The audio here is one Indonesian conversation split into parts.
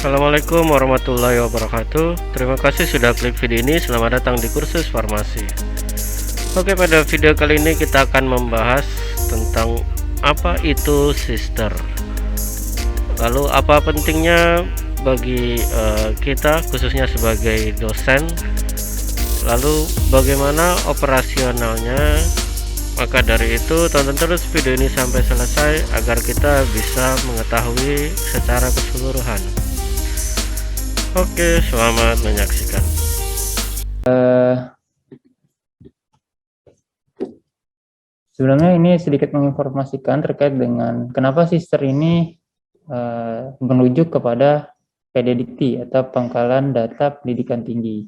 Assalamualaikum warahmatullahi wabarakatuh. Terima kasih sudah klik video ini. Selamat datang di kursus farmasi. Oke, pada video kali ini kita akan membahas tentang apa itu sister. Lalu apa pentingnya bagi kita khususnya sebagai dosen. Lalu bagaimana operasionalnya. Maka dari itu tonton terus video ini sampai selesai agar kita bisa mengetahui secara keseluruhan. Oke, selamat menyaksikan. Sebelumnya ini sedikit menginformasikan terkait dengan kenapa sister ini menuju kepada PDDikti atau Pangkalan Data Pendidikan Tinggi.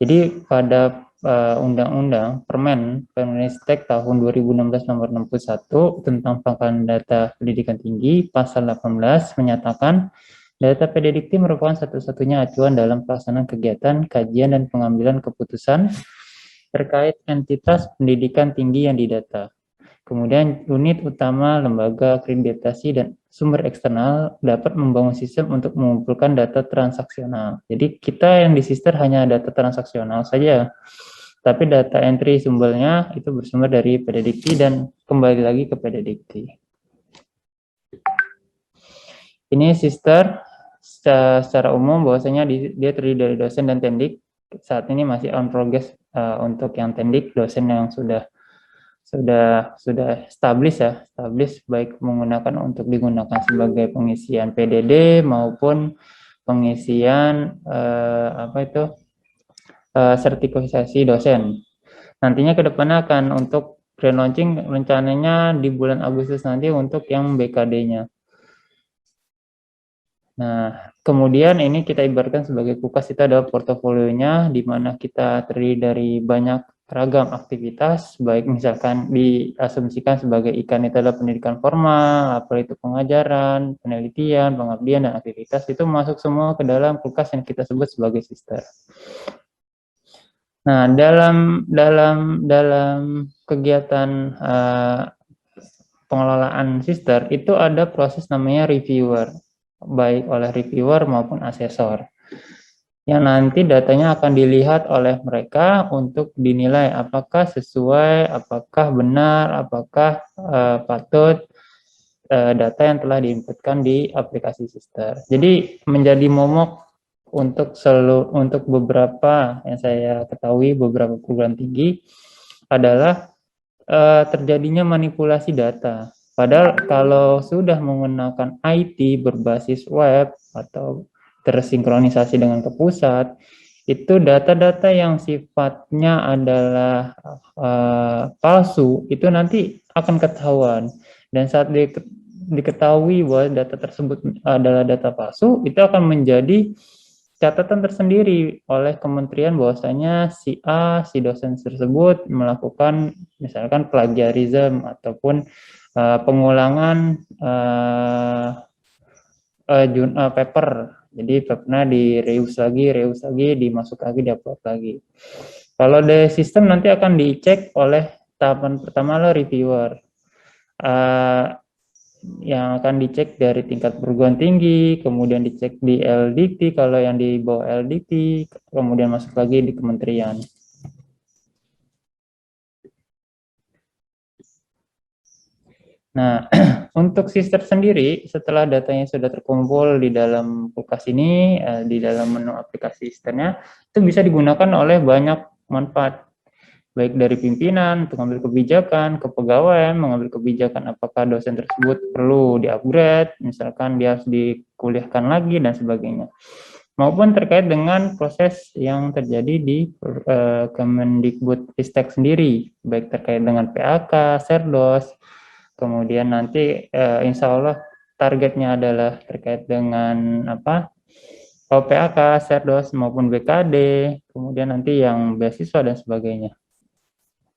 Jadi pada Undang-Undang Permendikbud tahun 2016 nomor 61 tentang Pangkalan Data Pendidikan Tinggi pasal 18 menyatakan data PDDikti merupakan satu-satunya acuan dalam pelaksanaan kegiatan, kajian, dan pengambilan keputusan terkait entitas pendidikan tinggi yang didata. Kemudian unit utama, lembaga akreditasi, dan sumber eksternal dapat membangun sistem untuk mengumpulkan data transaksional. Jadi kita yang di sister hanya data transaksional saja, tapi data entry sumbernya itu bersumber dari PDDikti dan kembali lagi ke PDDikti. Ini sister secara umum bahwasanya dia terdiri dari dosen dan tendik. Saat ini masih on progress untuk yang tendik, dosen yang sudah established baik menggunakan untuk digunakan sebagai pengisian PDD maupun pengisian sertifikasi dosen. Nantinya ke depannya akan untuk grand launching rencananya di bulan Agustus nanti untuk yang BKD-nya. Nah, kemudian ini kita ibaratkan sebagai kulkas, itu adalah portofolionya, di mana kita terdiri dari banyak ragam aktivitas, baik misalkan diasumsikan sebagai ikan itu adalah pendidikan formal, apel itu pengajaran, penelitian, pengabdian, dan aktivitas, itu masuk semua ke dalam kulkas yang kita sebut sebagai sister. Nah, dalam kegiatan pengelolaan sister itu ada proses namanya reviewer, baik oleh reviewer maupun asesor, yang nanti datanya akan dilihat oleh mereka untuk dinilai apakah sesuai, apakah benar, apakah patut data yang telah diinputkan di aplikasi sister. Jadi menjadi momok untuk beberapa yang saya ketahui, beberapa perguruan tinggi adalah terjadinya manipulasi data. Padahal kalau sudah menggunakan IT berbasis web atau tersinkronisasi dengan ke pusat, itu data-data yang sifatnya adalah palsu itu nanti akan ketahuan. Dan saat diketahui bahwa data tersebut adalah data palsu, itu akan menjadi catatan tersendiri oleh kementerian bahwasanya si dosen tersebut melakukan misalkan plagiarism ataupun pengulangan paper. Jadi papernya reuse lagi, dimasuk lagi, diupload lagi. Kalau dari sistem nanti akan dicek oleh tahapan pertama adalah reviewer. Yang akan dicek dari tingkat perguruan tinggi, kemudian dicek di LDikti, kalau yang di bawah LDikti, kemudian masuk lagi di kementerian. Nah, untuk sister sendiri, setelah datanya sudah terkumpul di dalam kulkas ini, di dalam menu aplikasi sisternya, itu bisa digunakan oleh banyak manfaat, baik dari pimpinan untuk mengambil kebijakan, kepegawaian mengambil kebijakan apakah dosen tersebut perlu di-upgrade, misalkan dia harus dikuliahkan lagi dan sebagainya, maupun terkait dengan proses yang terjadi di Kemendikbudristek sendiri, baik terkait dengan PAK, Serdos, kemudian nanti insya Allah targetnya adalah terkait dengan PAK, Serdos maupun BKD, kemudian nanti yang beasiswa dan sebagainya.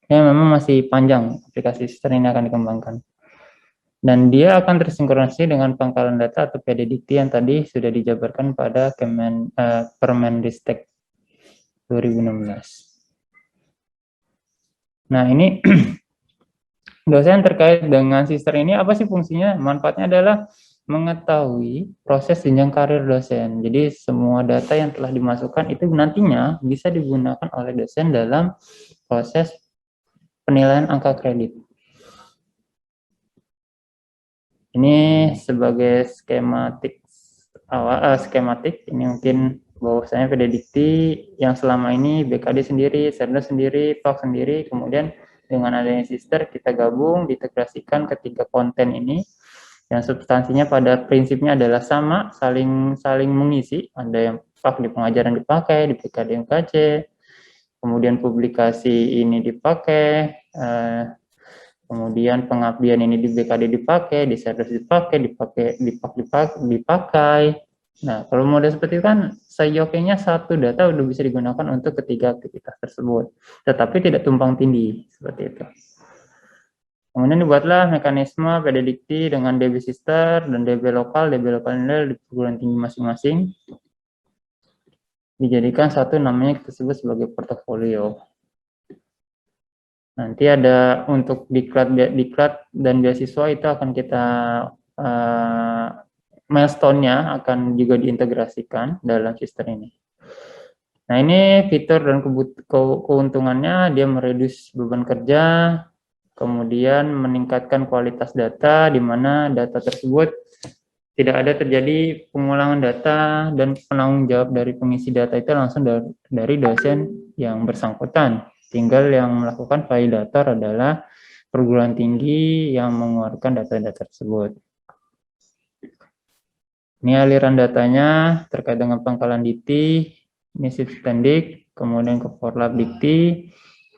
Ya, memang masih panjang aplikasi sister ini akan dikembangkan. Dan dia akan tersinkronisasi dengan pangkalan data atau PDDikti yang tadi sudah dijabarkan pada Permendikbud 2016. Nah, ini dosen terkait dengan sister ini apa sih fungsinya? Manfaatnya adalah mengetahui proses jenjang karir dosen. Jadi semua data yang telah dimasukkan itu nantinya bisa digunakan oleh dosen dalam proses penilaian angka kredit. Ini sebagai skematik ini mungkin bahwasanya PDDikti yang selama ini BKD sendiri, Serdos sendiri, PAK sendiri, kemudian dengan adanya Sister kita gabung, diintegrasikan ketiga konten ini yang substansinya pada prinsipnya adalah sama, saling mengisi. Ada yang PAK di pengajaran dipakai, di PKD MKC, kemudian publikasi ini dipakai, kemudian pengabdian ini di BKD dipakai, di Serdos dipakai, dipakai. Nah, kalau model seperti itu kan seyogyanya satu data udah bisa digunakan untuk ketiga aktivitas tersebut, tetapi tidak tumpang tindih seperti itu. Kemudian dibuatlah mekanisme PDDikti dengan DB Sister dan DB lokal nilai di perguruan tinggi masing-masing. Dijadikan satu namanya kita sebut sebagai portofolio. Nanti ada untuk diklat dan beasiswa itu akan kita milestone-nya akan juga diintegrasikan dalam sistem ini. Nah, ini fitur dan keuntungannya, dia mereduce beban kerja, kemudian meningkatkan kualitas data, di mana data tersebut tidak ada terjadi pengulangan data dan penanggung jawab dari pengisi data itu langsung dari dosen yang bersangkutan. Tinggal yang melakukan validator adalah perguruan tinggi yang mengeluarkan data-data tersebut. Ini aliran datanya terkait dengan pangkalan dikti, ini Sipstendik, kemudian ke Forlab dikti,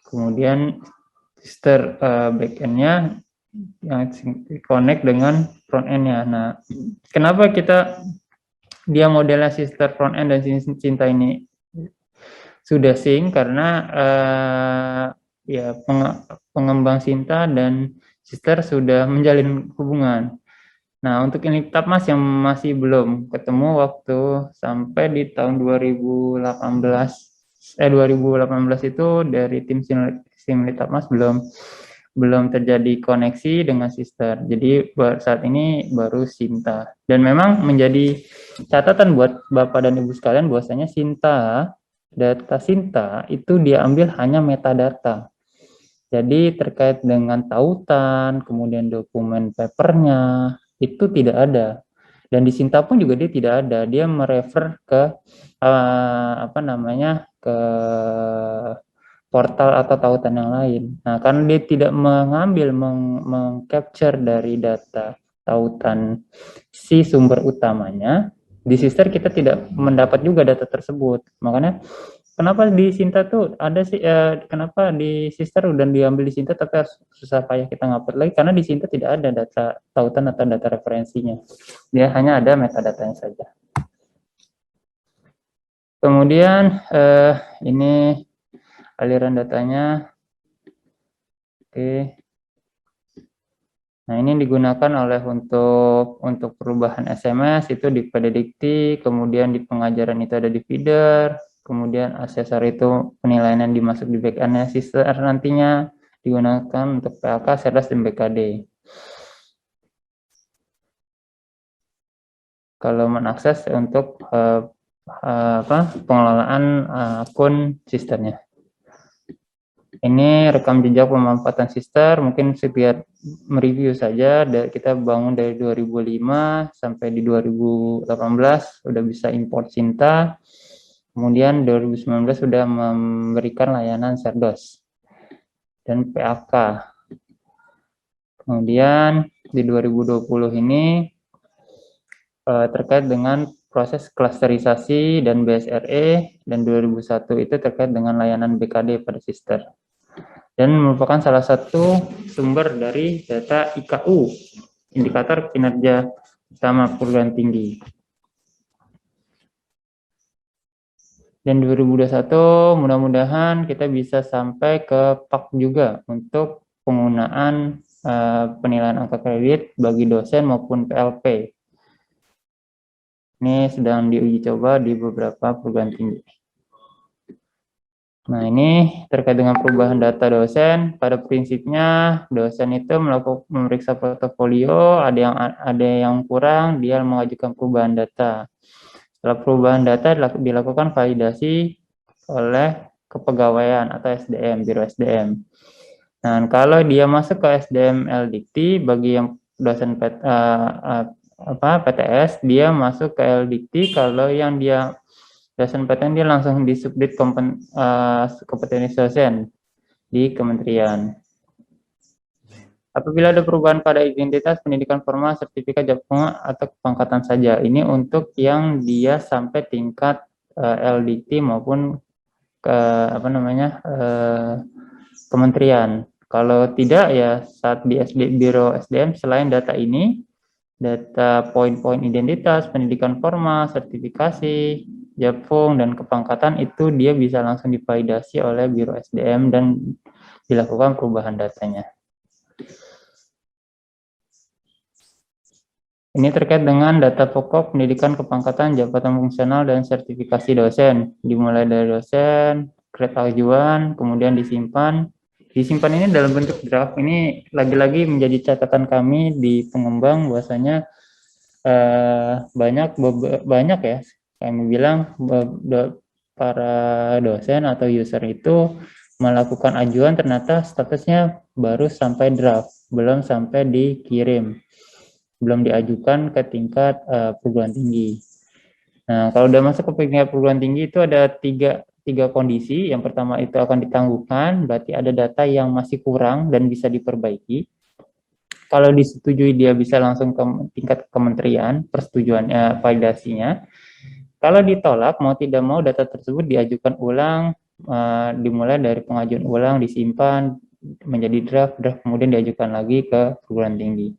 kemudian Sister backend-nya yang connect dengan front end-nya. Nah, kenapa dia modelnya Sister front end dan Cinta ini sudah sync karena ya pengembang Cinta dan Sister sudah menjalin hubungan. Nah, untuk ini Litapmas yang masih belum ketemu waktu sampai di tahun 2018 itu dari tim Litapmas belum terjadi koneksi dengan Sister. Jadi saat ini baru Cinta. Dan memang menjadi catatan buat Bapak dan Ibu sekalian bahwasanya data Cinta itu diambil hanya metadata. Jadi terkait dengan tautan, kemudian dokumen papernya, itu tidak ada. Dan di Sinta pun juga dia tidak ada. Dia merefer ke ke portal atau tautan yang lain. Nah, karena dia tidak mengambil mengcapture dari data tautan si sumber utamanya, di Sister kita tidak mendapat juga data tersebut. Makanya kenapa di Sinta tuh ada sih, kenapa di Sister udah diambil di Sinta tapi harus susah payah kita ngupload lagi, karena di Sinta tidak ada data tautan atau data referensinya. Dia hanya ada metadatanya saja. Kemudian ini aliran datanya. Oke. Nah, ini digunakan oleh untuk perubahan SMS itu di PDDikti, kemudian di pengajaran itu ada di feeder, kemudian asesor itu penilaian yang dimasuk di backend-nya Sister nantinya digunakan untuk PLK, Serdas, dan BKD. Kalau mengakses untuk pengelolaan akun Sisternya. Ini rekam jejak pemanfaatan Sister, mungkin biar mereview saja. Kita bangun dari 2005 sampai di 2018 udah bisa import Cinta. Kemudian 2019 sudah memberikan layanan Serdos dan PAK. Kemudian di 2020 ini terkait dengan proses klasterisasi dan BSRE, dan 2001 itu terkait dengan layanan BKD pada Sister. Dan merupakan salah satu sumber dari data IKU, indikator kinerja utama perguruan tinggi. Dan 2021 mudah-mudahan kita bisa sampai ke PAK juga untuk penggunaan penilaian angka kredit bagi dosen maupun PLP. Ini sedang diuji coba di beberapa perguruan tinggi. Nah, ini terkait dengan perubahan data dosen. Pada prinsipnya, dosen itu memeriksa portofolio, ada yang kurang, dia mengajukan perubahan data. Setelah perubahan data dilakukan validasi oleh kepegawaian atau SDM, Biro SDM. Nah, kalau dia masuk ke SDM LDikti, bagi yang dosen PTS, dia masuk ke LDikti. Kalau yang dia dosen PTN, dia langsung di subdit kompetensi dosen di kementerian. Apabila ada perubahan pada identitas, pendidikan formal, sertifikat, jabungan, atau kepangkatan saja. Ini untuk yang dia sampai tingkat LDT maupun ke kementerian. Kalau tidak ya saat di Biro SDM, selain data ini, data poin-poin identitas, pendidikan formal, sertifikasi, Japung, dan kepangkatan itu dia bisa langsung divalidasi oleh Biro SDM dan dilakukan perubahan datanya. Ini terkait dengan data pokok, pendidikan, kepangkatan, jabatan fungsional, dan sertifikasi dosen. Dimulai dari dosen, grade ajuan, kemudian disimpan. Disimpan ini dalam bentuk draft. Ini lagi-lagi menjadi catatan kami di pengembang bahwasanya banyak ya kami bilang para dosen atau user itu melakukan ajuan ternyata statusnya baru sampai draft, belum sampai dikirim, belum diajukan ke tingkat perguruan tinggi. Nah, kalau udah masuk ke tingkat perguruan tinggi itu ada tiga kondisi. Yang pertama itu akan ditangguhkan, berarti ada data yang masih kurang dan bisa diperbaiki. Kalau disetujui dia bisa langsung ke tingkat kementerian, persetujuannya, validasinya. Kalau ditolak, mau tidak mau data tersebut diajukan ulang, dimulai dari pengajuan ulang, disimpan, menjadi draft, kemudian diajukan lagi ke perguruan tinggi.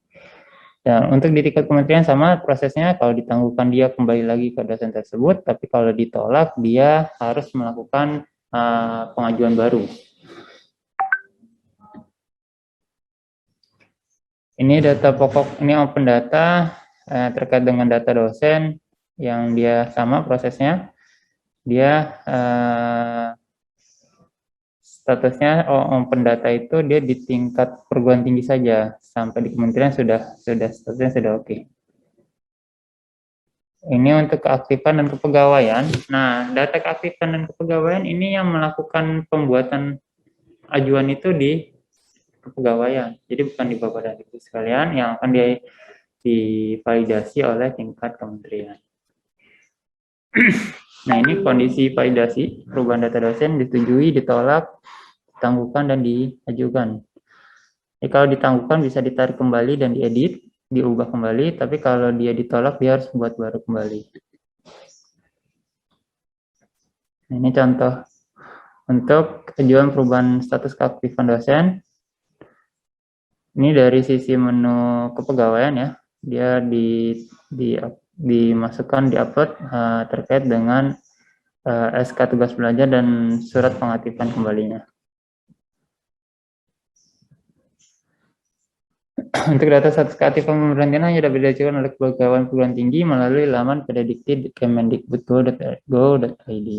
Dan untuk di tingkat kementerian sama prosesnya, kalau ditangguhkan dia kembali lagi ke dosen tersebut, tapi kalau ditolak dia harus melakukan pengajuan baru. Ini data pokok, ini open data terkait dengan data dosen yang dia sama prosesnya. Dia statusnya open data itu dia di tingkat perguruan tinggi saja, sampai di kementerian sudah statusnya sudah oke. Ini untuk keaktifan dan kepegawaian. Nah, data keaktifan dan kepegawaian ini yang melakukan pembuatan ajuan itu di kepegawaian. Jadi bukan di Bapak dan Ibu sekalian yang akan divalidasi oleh tingkat kementerian. Nah, ini kondisi validasi perubahan data dosen, disetujui, ditolak, ditangguhkan, dan diajukan. Jadi kalau ditangguhkan bisa ditarik kembali dan diedit, diubah kembali, tapi kalau dia ditolak dia harus buat baru kembali. Nah, ini contoh untuk ajuan perubahan status keaktifan dosen. Ini dari sisi menu kepegawaian ya, dia dimasukkan, diupload terkait dengan SK tugas belajar dan surat pengaktifan kembalinya. Untuk data status keaktifan pemberhentian hanya dapat diajukan oleh kepegawaian perguruan tinggi melalui laman Pedadikti Kemendikbud.go.id.